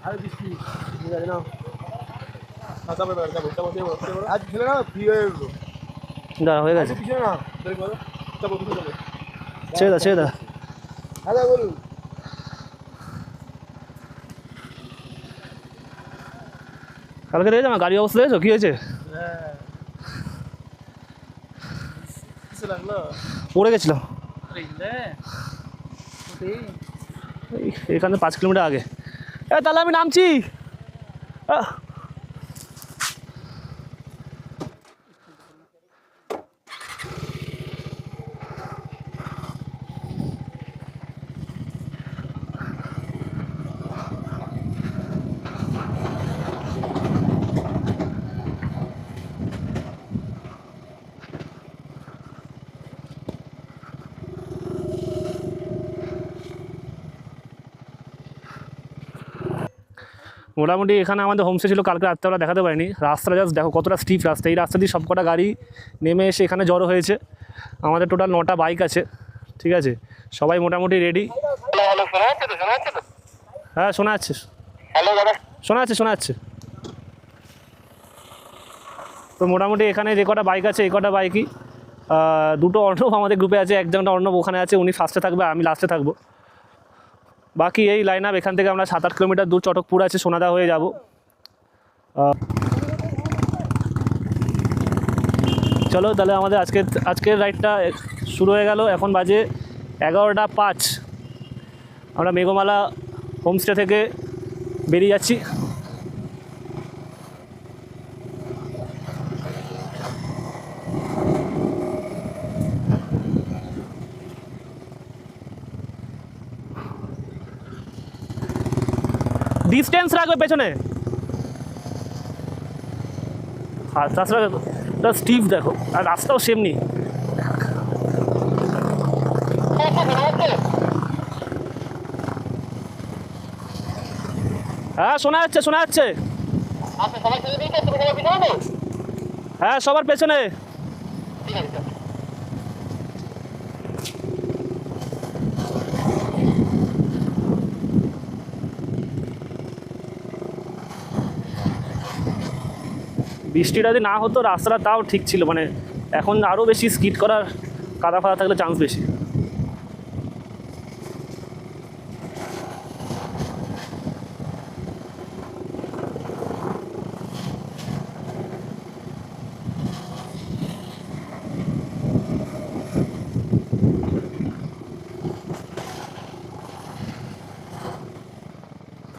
আর বৃষ্টি ঠিক আছে না আজ ছিল না ফ্রি হয়ে গেল দাঁড়া হয়ে গেছে পিছনে না ছেড়ে দা ছেড়ে দা হ্যাঁ বলুন কালকে দেখেছো আমার গাড়ি অবস্থা দেখেছো কী হয়েছে লাগলো পড়ে গেছিলাম এখানে 5 কিলোমিটার আগে তাহলে আমি নামছি মোটামুটি এখানে আমাদের হোমস্টে ছিল কালকে রাত্রেবেলা দেখাতে পারিনি রাস্তাটা জাস্ট দেখো কতটা স্টিপ রাস্তা এই রাস্তা দিয়ে সবকটা গাড়ি নেমে এসে এখানে জড়ো হয়েছে আমাদের টোটাল 9টা বাইক আছে ঠিক আছে সবাই মোটামুটি রেডি হ্যাঁ শোনা যাচ্ছে শোনা যাচ্ছে তো মোটামুটি এখানে যে কটা বাইক আছে এই কটা বাইকই দুটো অর্ণব আমাদের গ্রুপে আছে একজনটা অর্ণব ওখানে আছে উনি ফার্স্টে থাকবে আমি লাস্টে থাকবো বাকি এই লাইন আপ এখান থেকে আমরা 7-8 কিলোমিটার দূর চটকপুর আছে সোনাদা হয়ে যাব চলো তাহলে আমাদের আজকের রাইডটা শুরু হয়ে গেল এখন বাজে 11:05 আমরা মেঘমালা হোমস্টে থেকে বেরিয়ে যাচ্ছি ডিস্টেন্স রাখবে পেছনে আর তাছাড়া স্টিভ দেখো আর রাস্তাও সেমনি হ্যাঁ শোনা যাচ্ছে হ্যাঁ সবার পেছনে বৃষ্টিটা যদি না হতো রাস্তাটা তাও ঠিক ছিল মানে এখন আরও বেশি স্কিড করার কাদা ফাদা থাকলে চান্স বেশি